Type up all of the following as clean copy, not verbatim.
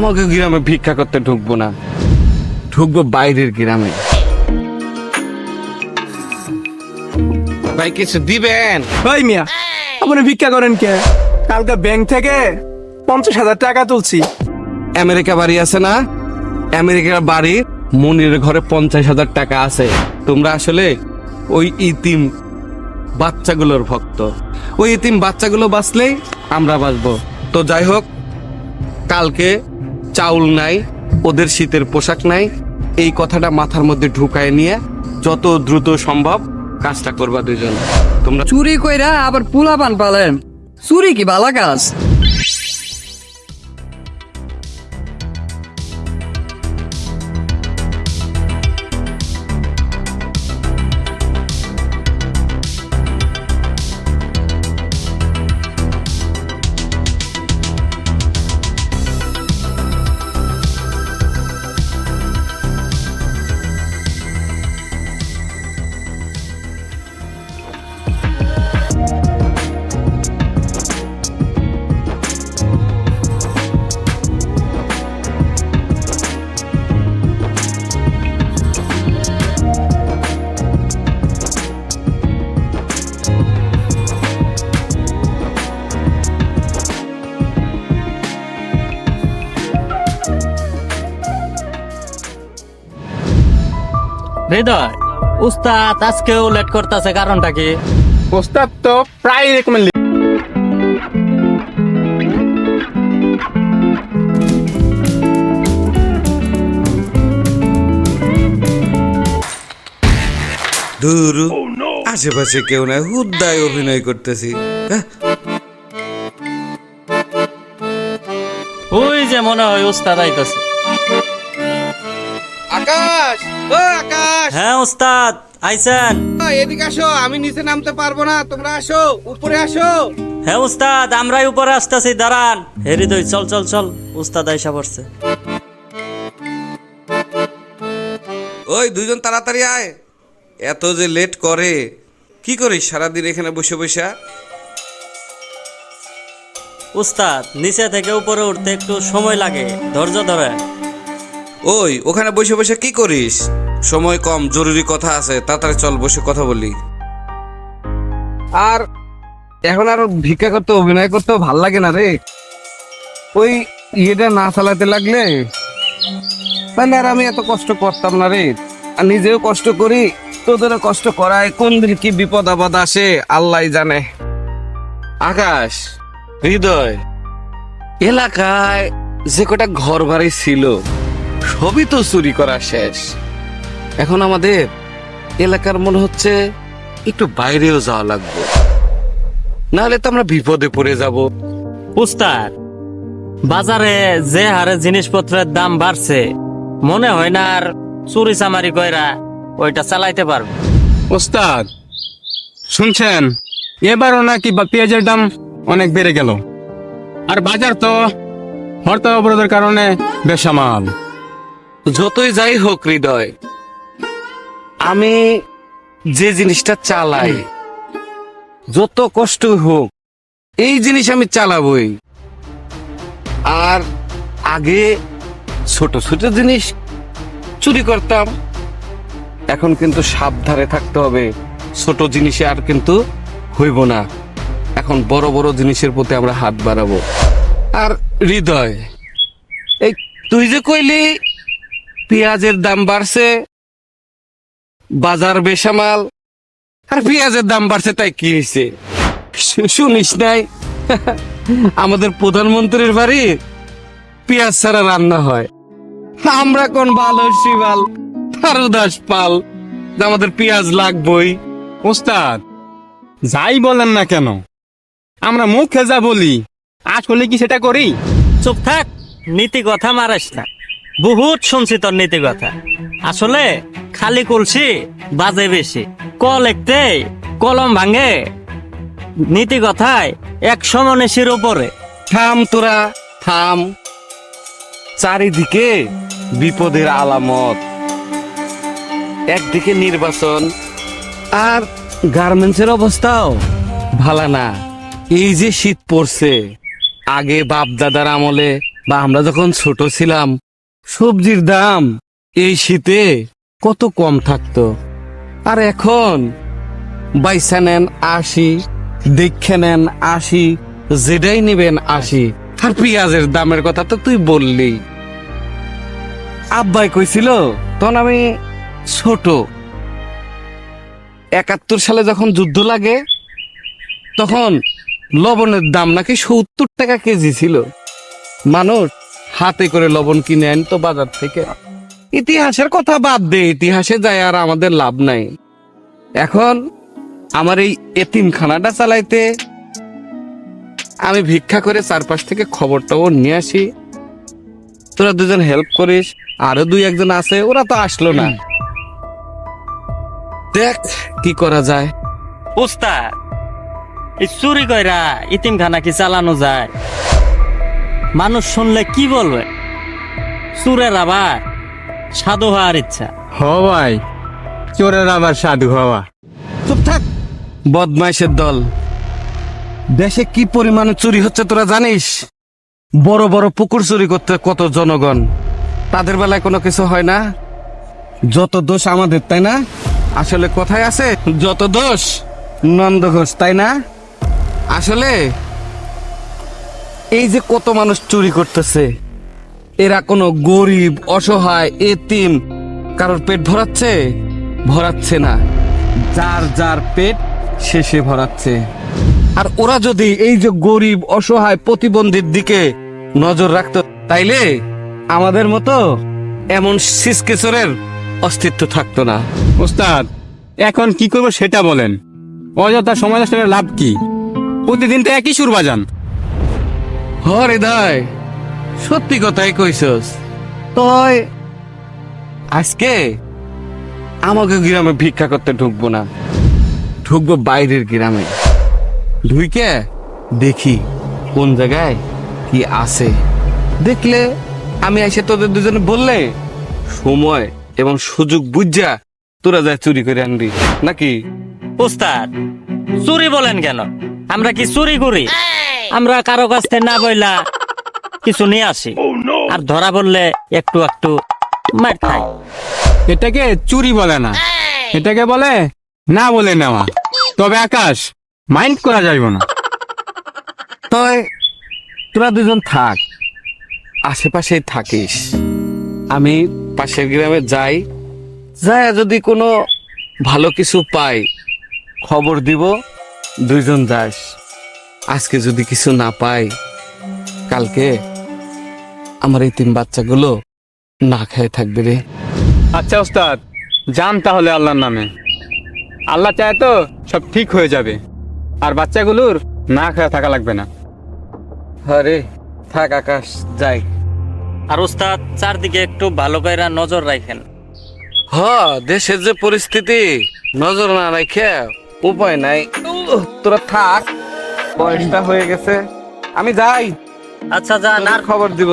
আমাকে গ্রামে ভিক্ষা করতে ঢুকবো না, ঢুকবো বাইরের গ্রামে। ভাই কিছু দিবেন? ভাই মিয়া, আপনি ভিক্ষা করেন কে? কালকে ব্যাংক থেকে 50,000 টাকা তুলছি। আমেরিকা বাড়ি আছে না, আমেরিকার বাড়ি মনির ঘরে 50,000 টাকা আছে। তোমরা আসলে ওই ইতিম বাচ্চাগুলোর ভক্ত। ওই ইতিম বাচ্চাগুলো বাঁচলেই আমরা বাঁচবো। তো যাই হোক, কালকে চাউল নাই, ওদের শীতের পোশাক নাই, এই কথাটা মাথার মধ্যে ঢুকায় নিয়ে যত দ্রুত সম্ভব কাজটা করবা দুজন। তোমরা চুরি কইরা আবার পোলা পান পালেন, চুরি কি বালা কাজ? হৃদয়, উস্তাদ আজকেও লেট করতেছে, কারণটা কি? ওস্তাদ তো প্রায় এরকম দূর আশেপাশে কেউ নাই, হুদ্দায় অভিনয় করতেছি। ওই যে মনে হয় উস্তাদ আইতাছে। আকাশ, ও আকাশ, হ্যাঁ উস্তাদ আইছেন? এদিকে আসো, আমি নিচে নামতে পারবো না, তোমরা আসো, উপরে আসো। হ্যাঁ উস্তাদ, আমরাই উপরে আসতেছি, দাঁড়ান। হে হৃদয়, চল চল চল, উস্তাদ আইসা পড়ছে। ওই দুজন তাড়াতাড়ি আয়, এত যে লেট করে, কি করিস সারাদিন এখানে বসে বসে? উস্তাদ, নিচে থেকে উপরে উঠতে একটু সময় লাগে, ধৈর্য ধরে। ওই ওখানে বসে বসে কি করিস? সময় কম, জরুরি কথা আছে, তাড়াতাড়ি চল বসে কথা বলি। আর এখন আর ভিক্ষা করতে, অভিনয় করতেও ভাল লাগে না রে। ওই ইয়েটা না চালাতে লাগলে মানে আর আমি এত কষ্ট করতাম না রে। আর নিজেও কষ্ট করি, তোদেরও কষ্ট করায়, কোন দিন কি বিপদ আপদ আসে আল্লাহ জানে। আকাশ, হৃদয়, এলাকায় যে কটা ঘর বাড়ি ছিল সবই তো চুরি করা শেষ। এখন আমাদের এলাকার মনে হচ্ছে একটু বাইরেও যাওয়া লাগবে, নাহলে তো আমরা বিপদে পড়ে যাব। উস্তাদ, বাজারে যে হারে জিনিসপত্রের দাম বাড়ছে, মনে হয় না আর চুরি চামারি কইরা ওইটা চালাইতে পারবে। ওস্তাদ শুনছেন, এবারও নাকি পেঁয়াজের দাম অনেক বেড়ে গেল। আর বাজার তো হরতাল অবরোধের কারণে বেসামাল। যতই যাই হোক হৃদয়, আমি যে জিনিসটা চালাই, যত কষ্ট হোক এই জিনিস আমি চালাবই। আর আগে ছোট ছোট জিনিস চুরি করতাম, এখন কিন্তু সাবধানে থাকতে হবে। ছোট জিনিসে আর কিন্তু হইব না, এখন বড় বড় জিনিসের প্রতি আমরা হাত বাড়াবো। আর হৃদয়, এই তুই যে কইলি পেঁয়াজের দাম বাড়ছে, বাজার বেসামাল, আর পেঁয়াজের দাম বাড়ছে, তাই কি হয়েছে শুনিস নাই? আমাদের প্রধানমন্ত্রীর বাড়ি পেঁয়াজ ছাড়া রান্না হয়। আমরা কোন ভালো শিবাল দাস পাল যে আমাদের পেঁয়াজ লাগবই। ওস্তাদ যাই বলেন না কেন, আমরা মুখে যা বলি আসলে কি সেটা করি? চুপ থাক, নীতি কথা মারাস না। বহুত শুনছি তোর নীতি কথা। আসলে খালি কলসি বাজে বেশি, কল একতে কলম ভাঙে। নীতি কথায় 100 মনীষীর উপরে। থাম তোরা, থাম। চারিদিকে বিপদের আলামত, একদিকে নির্বাচন, আর গার্মেন্টসের অবস্থাও ভালো না। এই যে শীত পড়ছে, আগে বাপ দাদার আমলে বা আমরা যখন ছোট ছিলাম, সবজির দাম এই শীতে কত কম থাকতো। আর এখন বাইসা নেন 80, দেখে নেন 80, যেটাই নিবেন 80। আর পেঁয়াজের দামের কথা তো তুই বললি। আব্বাই কইছিল তখন আমি ছোট, 71 সালে যখন যুদ্ধ লাগে তখন লবণের দাম নাকি 70 টাকা কেজি ছিল। মানুষ হাতে করে লবণ কিনে আনতো বাজার থেকে। ইতিহাসের কথা বাদ দে, ইতিহাসে যায় আর আমাদের লাভ নাই। এখন আমার এই এতিমখানাটা চালাইতে আমি ভিক্ষা করে চারপাশ থেকে খবর টবর নিয়ে আসি। তোরা দুজন হেল্প করিস, আরো 2-1 জন আছে, ওরা তো আসলো না। দেখ কি করা যায়। উস্তাদ, এই চুরি কইরা ইতিমখানা কি চালানো যায়? মানুষ শুনলে কি বলবে? চুরের আবার সাধু হওয়ার ইচ্ছা। হ ভাই, চোরের আবার সাধু হওয়া। চুপ থাক বদমাইশের দল। দেশে কি পরিমাণে চুরি হচ্ছে তোরা জানিস? বড় বড় পুকুর চুরি করতে কত জনগণ, তাদের বেলায় কোনো কিছু হয় না। যত দোষ আমাদের, তাই না? আসলে কোথায় আছে যত দোষ নন্দ ঘোষ, তাই না? আসলে এই যে কত মানুষ চুরি করতেছে, এরা কোনো গরিব, অসহায়, এতিম কারোর পেট ভরাচ্ছে? ভরাচ্ছে না। যার যার পেট শেষে ভরাচ্ছে। আর ওরা যদি এই যে গরিব, অসহায়, প্রতিবন্ধীর দিকে নজর রাখতো, তাইলে আমাদের মতো এমন সিসকেচরের অস্তিত্ব থাকতো না। ওস্তাদ, এখন কি করবো সেটা বলেন। অযথা সময় নষ্ট করে লাভ কি? প্রতিদিন তো একই সুর বাজান। হৃদয়, সত্যি কথাই কইছস। তুই আজকে আমাকে গ্রামে ভিক্ষা করতে ঢুকবো না, ঢুকবো বাইরের গ্রামে। ঢুইকে দেখি কোন জায়গায় কি আছে। দেখলে আমি এসে তোদের দুজনে বললে সময় এবং সুযোগ বুঝা তোরা যায় চুরি করে আনবি নাকি? উস্তাদ, চুরি বলেন কেন? আমরা কি চুরি করি? আমরা কারো কাছ থেকে না বইলা কিছু নিয়ে আসি, আর ধরা পড়লে একটু একটু মার খাই। এটাকে চুরি বলে না, এটাকে বলে না বলে নেওয়া। তবে আকাশ, মাইন্ড করা যাইব না। তুই তোরা দুজন থাক, আশেপাশেই থাকিস। আমি পাশের গ্রামে যাই, যায় যদি কোনো ভালো কিছু পাই খবর দিব, 2 জন যাস। আজকে যদি কিছু না পাই, কালকে আমার এই 3 বাচ্চাগুলো না খেয়ে থাকবে রে। আচ্ছা ওস্তাদ, যান তাহলে আল্লাহর নামে। আল্লাহ চায় তো সব ঠিক হয়ে যাবে, আর বাচ্চাগুলোর না খেয়ে থাকা লাগবে না। আরে থাক আকাশ, যাই। আর উস্তাদ, চারদিকে একটু ভালো করে নজর রাখেন। দেশের যে পরিস্থিতি, নজর না রাখে উপায় নাই। তোরা থাক, বয়সটা হয়ে গেছে, আমি যাই। আচ্ছা যান, আর খবর দিব।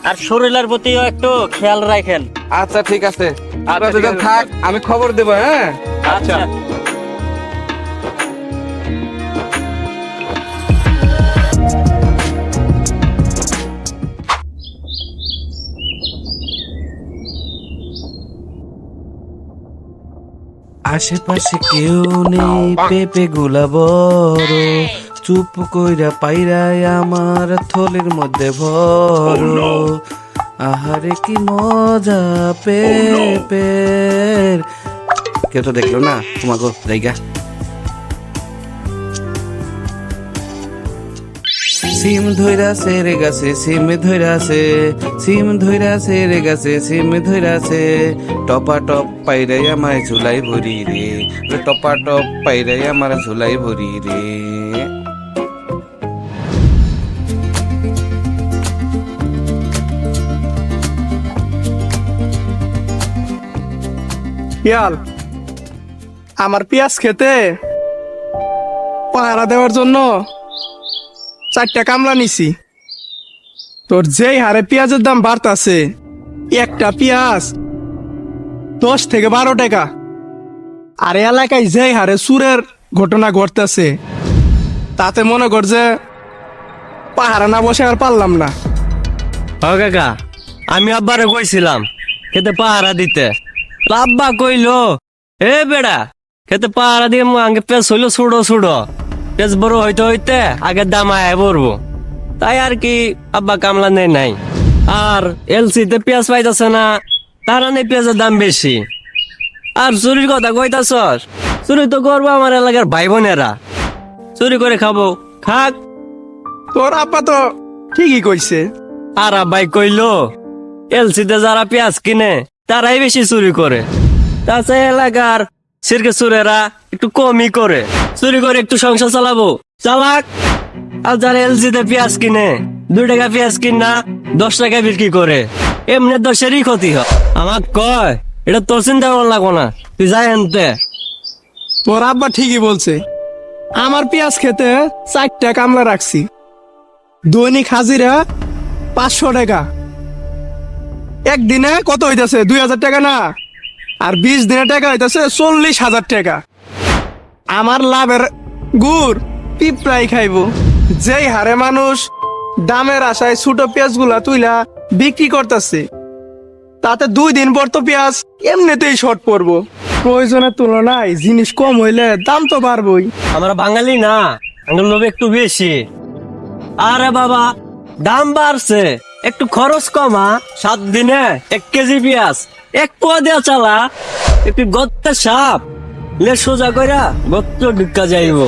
আর শরীরের প্রতিও একটু খেয়াল রাখেন। আচ্ছা ঠিক আছে, আচ্ছা, তোরা ঠিক দুজন আছে। থাক, আমি খবর দেব। হ্যাঁ আচ্ছা। আশেপাশে কেউ নেই, পেঁপে গুলা বড়, চুপ কইরা পাইরাই আমার থলের মধ্যে ভরো। আহারে কি মজা পেঁপের। কেউ তো দেখলো না, তোমাকে জায়গা। সিম ধইরাছে রে গাছে, সিম ধইরাছে, সিম ধইরাছে রে গাছে, সিম ধইরাছে। টপা টপ পাইরাই আমার ঝুলাই ভরি রে, টপা টপ পাইরাই আমার ঝুলাই ভরি রে। ইয়াল, আমার পেঁয়াজ খেতে পাহারা দেওয়ার জন্য 4টা কামলা নিছি। তোর যেই হারে পেঁয়াজের দাম বাড়তাছে, একটা পেঁয়াজ 10 থেকে 12 টাকা। আর এলাকায় যেই হারে চুরের ঘটনা ঘটতেছে, তাতে মনে কর যে পাহারা না বসে আর পারলাম না। ও কাকা, আমি আব্বারে কইছিলাম খেতে পাহারা দিতে। আব্বা কইলো, এ বেড়া খেতে পাহারা দিয়ে আগে পেঁচ হইলো ছুড়ো ছুড়ো, পেঁচ বড় হইতে হইতে আগে দাম আয় পড়বো। তাই আর কি আব্বা কামলা নেই নাই। আর এলসিতে পেঁয়াজ পাইতেছে না, তারা নেই পেঁয়াজের দাম বেশি। আর চুরির কথা কইতাছস, চুরি তো করবো আমার এলাকার ভাই বোনেরা, চুরি করে খাবো, খাক। তোর আব্বা তো ঠিকই কইছে। আর আব্বাই কইলো, এলসিতে যারা পেঁয়াজ কিনে তারাই বেশি চুরি করে, তাছাড়া এলাকার সিরকে চুরেরা একটু কমই করে, চুরি করে একটু সংসার চালাবো, চালাক। আর যারা এলসিতে পেঁয়াজ কিনে 2 টাকা পেঁয়াজ কিনা 10 টাকা বিক্রি করে, এমনি 10-এরই ক্ষতি হয়। আমার কয় এটা তোর চিন্তা করা লাগবো না, তুই যাই আনতে। তোর আব্বা ঠিকই বলছে। আমার পেঁয়াজ খেতে 4টা কামলা রাখছি, দৈনিক হাজিরা 500 টাকা। একদিনে কত হইতাছে? 2000 টাকা না? আর 20 দিনে টাকা হইতাছে 40,000 টাকা। আমার লাভের গুড় পিঁপড়াই খাইবো। যেই হারে মানুষ দামের আশায় ছোট পেঁয়াজ গুলা তুইলা বিক্রি করতেছে, তাতে 2 দিন পর তো পেঁয়াজ এমনিতেই শর্ট পড়বো। প্রয়োজনের তুলনায় জিনিস কম হইলে দাম তো বাড়বই। আমরা বাঙালি না, আমাদের লোভ একটু বেশি। আরে বাবা, দাম বাড়ছে, একটু খরচ কমা। 7 দিনে 1 কেজি পেঁয়াজ 1 পোয়া দেওয়া চালা, একটু গত্তে সাপ লে সোজা কইরা গত্ত ঢুকা যাইব।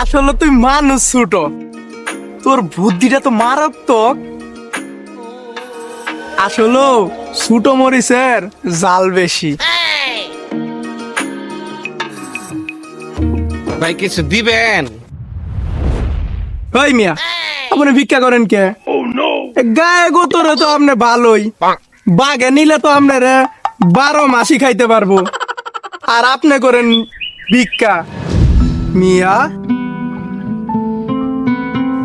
আসলে তুই মানুষ ছোট, তোর বুদ্ধিটা তো মারাত্মক। আসলে ছোট মরিচের জাল বেশি। ভাই কিছু দিবেন? ওই মিয়া, আপনি ভিক্ষা করেন কে? গায়ে গোতরে তো আপনি ভালোই, বাঘে নিলে তো আপনার 12 মাসই খাইতে পারবো, আর আপনি করেন ভিক্ষা। মিয়া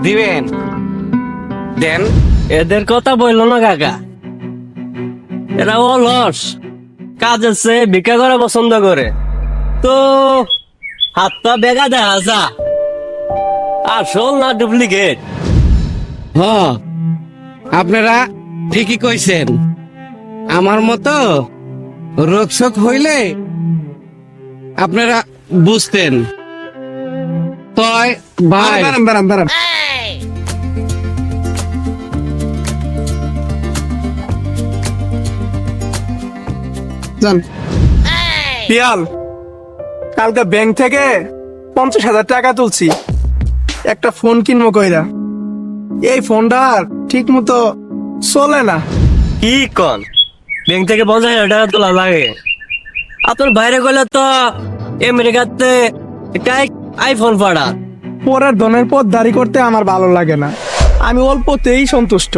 দিবেন? দেন। এদের কথা বললো না কাকা, এরা অলস, কাজের চেয়ে ভিক্ষা করা পছন্দ করে। তো হাতটা বেগা দেখা যা, আসল না ডুপ্লিকেট। হ্যাঁ, আপনারা ঠিকই কইছেন। আমার মতো রোগশোক হইলে আপনারা বুঝতেন। তয় ভাই, দাঁড়ান দাঁড়ান দাঁড়ান, যান। পিয়াল, কালকে ব্যাংক থেকে 50,000 টাকা তুলছি, একটা ফোন কিনবো কইরা। এই ফোনটা ঠিক মতো চলে না। কি কন, ব্যাংক থেকে 50,000 টাকা তোলা লাগে? আপনার বাইরে গেলে তো আমেরিকাতে একটা আইফোন পাড়া। পরের ধনের পথ দাঁড়ি করতে আমার ভালো লাগে না, আমি অল্পতেই সন্তুষ্ট।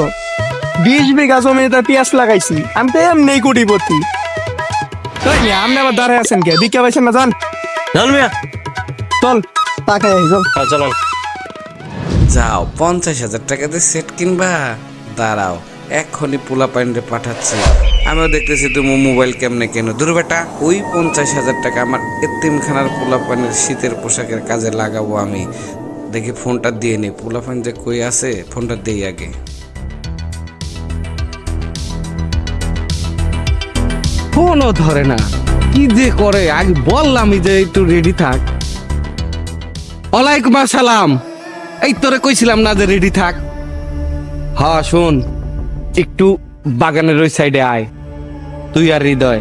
20 বিঘা জমিতে পেঁয়াজ লাগাইছি, আমি তো এমনি কোটিপতি। আপনি আবার দাঁড়ায় আছেন কে? বিকে পাইছেন না? যান চল মিয়া, চল, টাকা চল। চলেন। যাও, 50,000 টাকাতে সেট কিনবা? দাঁড়াও, এক্ষুনি পোলা পাইন্ডে পাঠাচ্ছি। আমিও দেখতেছি তুমি মোবাইল কেমনে কেন। দূর বেটা, ওই 50,000 টাকা আমার এতিমখানার পোলা পাইনের শীতের পোশাকের কাজে লাগাবো আমি। দেখি ফোনটা দিয়ে নি, পোলা পাইন যে কই আছে, ফোনটা দেই আগে। ফোনও ধরে না, কি যে করে। আগে বললামই যে একটু রেডি থাক। ওয়ালাইকুম আসসালাম। এই তোরে কইছিলাম না যে রেডি থাক। হ্যাঁ শোন, একটু বাগানের ওই সাইডে আয়, তুই আর হৃদয়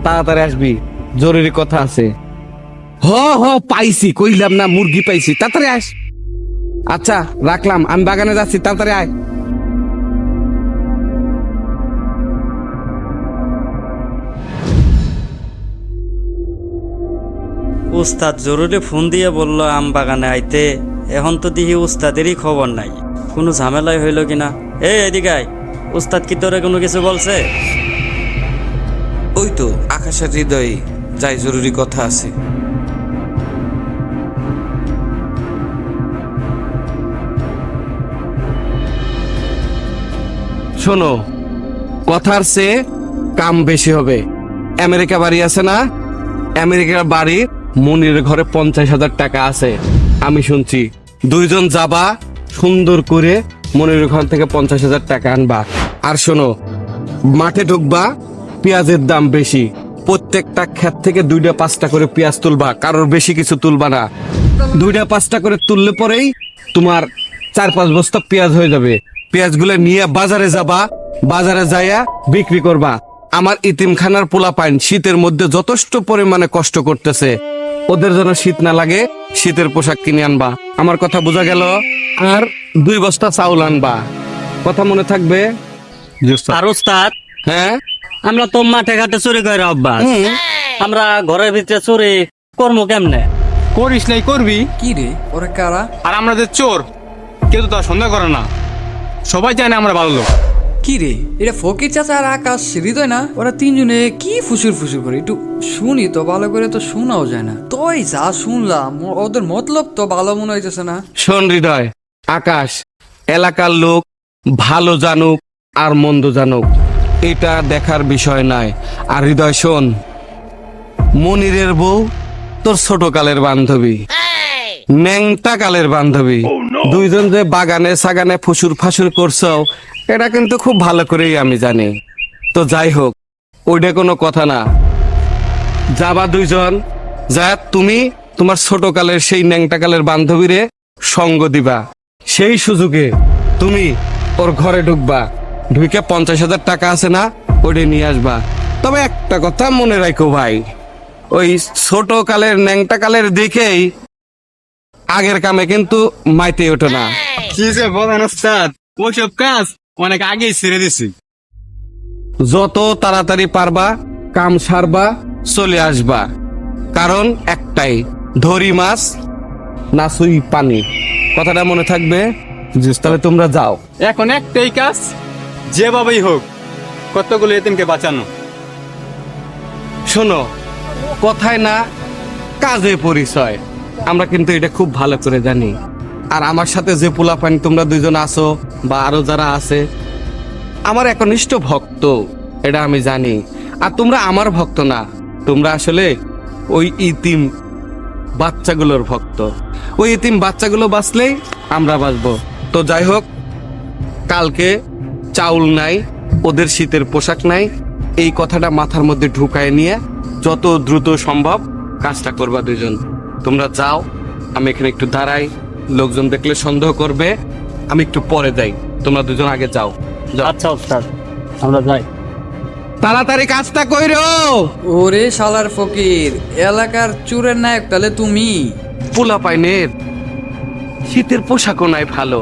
তাড়াতাড়ি আসবি, জরুরি কথা আছে। পাইছি, কইলাম না মুরগি পাইছি, তাড়াতাড়ি আস। আচ্ছা রাখলাম, আমি বাগানে যাচ্ছি, তাড়াতাড়ি আয়। উস্তাদ জরুরি ফোন দিয়ে বলল আম বাগানে আইতে। এখন তো দেখি উস্তাদেরই খবর নাই, কোনো ঝামেলাই হইল কিনা। এদিকে আয়, উস্তাদ কি তোরে কোনো কিছু বলছে? ওই তো আকাশের হৃদয়, যাই, জরুরি কথা আছে। শোনো, কথার চেয়ে কাম বেশি হবে। আমেরিকা বাড়ি আছে না, আমেরিকার বাড়ির মনির ঘরে 50,000 টাকা আছে। আমি শুনছি 2 জন যাবা, সুন্দর করে মনির ওখান থেকে 50,000 টাকা আনবা। আর শোনো, মাঠে ঢুকবা, পেঁয়াজের দাম বেশি, প্রত্যেকটা ক্ষেত থেকে 2-5টা করে পেঁয়াজ তুলবা, কারোর বেশি কিছু তুলবা না। 2-5টা করে তুললে পরেই তোমার 4-5 বস্তা পেঁয়াজ হয়ে যাবে। পেঁয়াজগুলো নিয়ে বাজারে যাবা, বাজারে যাইয়া বিক্রি করবা। আমার ইতিমখানার পোলাপাইন শীতের মধ্যে যথেষ্ট পরিমাণে কষ্ট করতেছে, ওদের যেন শীত না লাগে, শীতের পোশাক কিনে আনবা। আমার কথা বোঝা গেল? আর 2 বস্তা চাউল আনবা, কথা মনে থাকবে? আর ওস্তাদ, হ্যাঁ, আমরা তো মাঠে ঘাটে চুরি করে অভ্যাস, আমরা ঘরের ভিতরে চুরি করবো কেমনে? করিস নাই, করবি। কি রে ওরা কারা? আর আমরা যে চোর, কেউ তো তার সন্দেহ করে না, সবাই জানে আমরা ভালো লোক। কি রে, এটা ফকির চাচা আর আকাশ হৃদয় না? ওরা তিনজনে কি ফুসুর ফুসুর করে, একটু শুনি তো, ভালো করে তো শোনাও যায় না। তোই যা শুনলাম, ওদের মতলব তো ভালো মনে হইতেছে না। শোন হৃদয়, আকাশ, এলাকার লোক ভালো জানুক আর মন্দ জানুক, এটা দেখার বিষয় নয়। আর হৃদয় শোন, মনিরের বউ তোর ছোট কালের বান্ধবী, ন্যাংটা কালের বান্ধবী, দুইজন যে বাগানে সাগানে ফুসুর ফাসুর করছো, এটা কিন্তু খুব ভালো করেই আমি জানি। তো যাই হোক, ওইটা কোনো কথা না। যাবা দুইজন, যা তুমি তোমার ছোট কালের সেই ন্যাংটা কালের বান্ধবীরে সঙ্গ দিবা। সেই সুযোগে তুমি ওর ঘরে ঢুকবা, ঢুকে 50,000 টাকা আছে না, ওইটা নিয়ে আসবা। তবে একটা কথা মনে রাখো ভাই, ওই ছোট কালের ন্যাংটা কালের দেখেই আগের কামে কিন্তু মাইতে ওঠো না। কি যে বলেন ওস্তাদ, ওইসব কাজ অনেক আগেই ছেড়ে দিছি। যত তাড়াতাড়ি পারবা কাম সারবা, চলে আসবা। কারণ একটাই, ধরি মাছ না সুই পানি, কথাটা মনে থাকবে। তাহলে তোমরা যাও। এখন একটাই কাজ, যেভাবেই হোক কতগুলো এতিমকে বাঁচানো। শোনো, কথায় না কাজে পরিচয়, আমরা কিন্তু এটা খুব ভালো করে জানি। আর আমার সাথে যে পোলাপানি তোমরা দুইজন আছো বা আরো যারা আছে, আমার একনিষ্ঠ ভক্ত, এটা আমি জানি। আর তোমরা আমার ভক্ত না, তোমরা আসলে ওই ইতিম বাচ্চাগুলোর ভক্ত। ওই ইতিম বাচ্চাগুলো বাঁচলেই আমরা বাঁচবো। তো যাই হোক, কালকে চাউল নাই, ওদের শীতের পোশাক নাই, এই কথাটা মাথার মধ্যে ঢুকায় নিয়ে যত দ্রুত সম্ভব কাজটা করবা দুজন। তোমরা যাও, আমি এখানে একটু দাঁড়াই, লোকজন দেখলে সন্দেহ করবে, আমি একটু পরে যাই, তোমরা দুজন আগে যাও। যাও। আচ্ছা ওস্তাদ, আমরা যাই। তাড়াতাড়ি কাজটা কইরো। ওরে শালার ফকির, এলাকার চুরের নায়ক তাহলে তুমি? পোলাপাইনের শীতের পোশাকও নাই ভালো,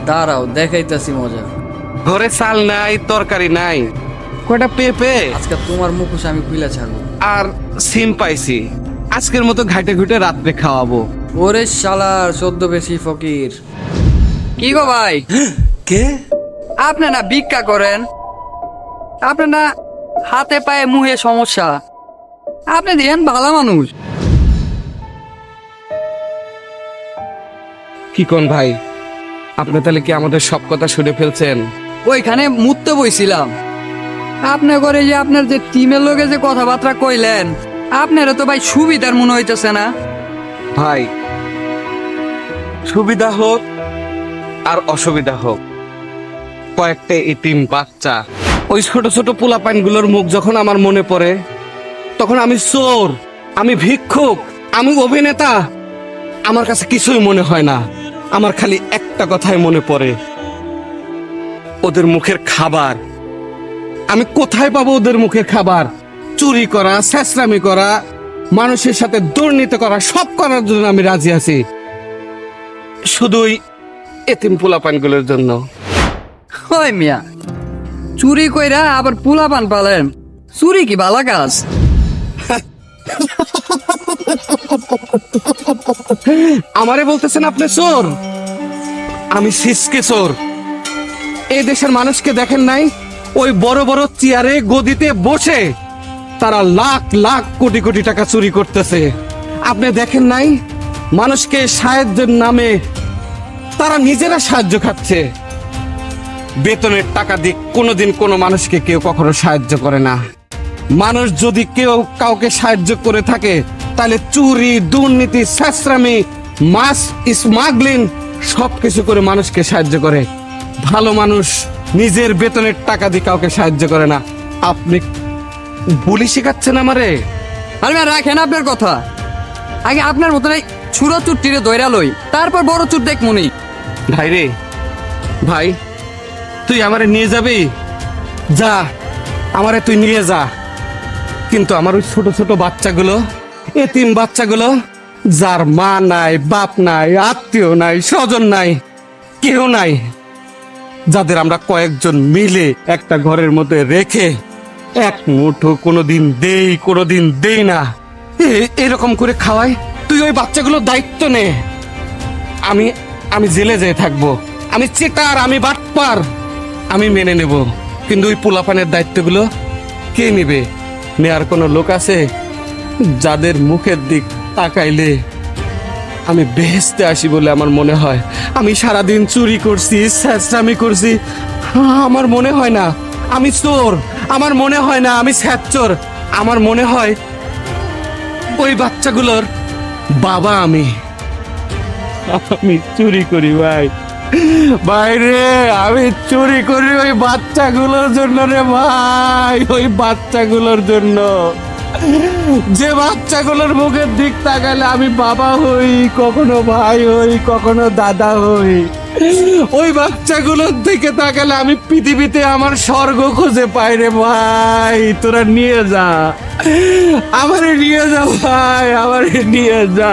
দাঁড়াও দেখাইতাছি মজা। ঘরে চাল নাই, তরকারি নাই, কয়টা পেঁপে আজকে তোমার মুখোশ আমি খুইলা ছাড়বো। আর সিম পাইছি, আজকের মতো ঘাটে ঘুটে রাত্রে খাওয়াবো। ওরে শালার সদ্য বেশি ফকির। কি গো ভাই, কে? আপনি না ভিক্ষা করেন, আপনি না হাতে পায়ে মুহে সমস্যা, আপনি দেন ভালো মানুষ। কি কোন ভাই, আপনি তাহলে কি আমাদের সব কথা শুনে ফেলছেন? ওইখানে মুততে বইছিলাম, আপনি করে যে আপনার যে টিমের লোকে যে কথাবার্তা কইলেন, আপনারও তো ভাই সুবিধার মনে হইতেছে না? ভাই, সুবিধা হোক আর অসুবিধা হোক, কয়েকটা এতিম বাচ্চা, ওই ছোট ছোট পোলাপাইনগুলোর মুখ যখন আমার মনে পড়ে, তখন আমি চোর, আমি ভিক্ষুক, আমি অভিনেতা, আমার কাছে কিছুই মনে হয় না। আমার খালি একটা কথাই মনে পড়ে, ওদের মুখের খাবার। আমি কোথায় পাবো ওদের মুখের খাবার? চুরি করা, ছেঁচড়ামি করা, মানুষের সাথে দুর্নীতি করা, সব করার জন্য আমি রাজি আছি, শুধুই এতিম পোলাপানগুলোর জন্য। ওই মিয়া, চুরি কইরা আবার পোলাপান পালেন, চুরি কি বালা কাজ? আমারে বলতেছেন আপনি চোর? আমি সিসকে চোর। এই দেশের মানুষকে দেখেন নাই? ওই বড় বড় চেয়ারে গদিতে বসে তারা লাখ লাখ কোটি কোটি টাকা চুরি করতেছে। আপনি দেখেন নাই মানুষকে সাহায্যের নামে তারা নিজেরা সাহায্য খাচ্ছে? বেতনের টাকা দিয়ে কোনোদিন কোনো মানুষকে কেউ কখনো সাহায্য করে না। মানুষ যদি কেউ কাউকে সাহায্য করে থাকে, তাহলে চুরি, দুর্নীতি, ছেঁচড়ামি, মাছ স্মাগলিং সবকিছু করে মানুষকে সাহায্য করে। ভালো মানুষ নিজের বেতনের টাকা দিয়ে কাউকে সাহায্য করে না। আপনি বুলি শেখাচ্ছেন আমারে? আরে ভাই রাখেন আপনার কথা, আগে আপনার মতন এই ছোট চুট্টিরে দৈরা লই, তারপর বড় চুট দেখ মনি। ভাই রে, ভাই তুই আমারে নিয়ে যাবি? যা, আমারে তুই নিয়ে যা। কিন্তু আমার ওই ছোট ছোট বাচ্চাগুলো, এতিম বাচ্চাগুলো, যার মা নাই, বাপ নাই, আত্মীয় নাই, স্বজন নাই, কেউ নাই, যাদের আমরা কয়েকজন মিলে একটা ঘরের মধ্যে রেখে এক মুঠো কোনোদিন দেই না, এরকম করে খাওয়াই। তুই ওই বাচ্চাগুলোর দায়িত্ব নে। আমি জেলে যেয়ে থাকবো, আমি চেটার, আমি বাটপার, আমি মেনে নেব। কিন্তু ওই পোলাপানের দায়িত্বগুলো কে নেবে? নেয়ার কোনো লোক আছে? যাদের মুখের দিক তাকাইলে আমি বেহেশতে আসি বলে আমার মনে হয়। আমি সারাদিন চুরি করছি, স্যাঁচরামি করছি, আমার মনে হয় না আমি চোর, আমার মনে হয় না আমি স্যাঁচচোর, আমার মনে হয় ওই বাচ্চাগুলোর বাবা আমি চুরি করি ভাই, বাইরে আমি চুরি করি ওই বাচ্চাগুলোর জন্য রে ভাই, ওই বাচ্চাগুলোর জন্য। যে বাচ্চাগুলোর মুখের দিক তাকালে আমি বাবা হই, কখনো ভাই হই, কখনো দাদা হই। ওই বাচ্চাগুলোর দিকে তাকালে আমি পৃথিবীতে আমার স্বর্গ খুঁজে পাই রে ভাই। তোরা নিয়ে যা, আমারে নিয়ে যা ভাই, আমারে নিয়ে যা।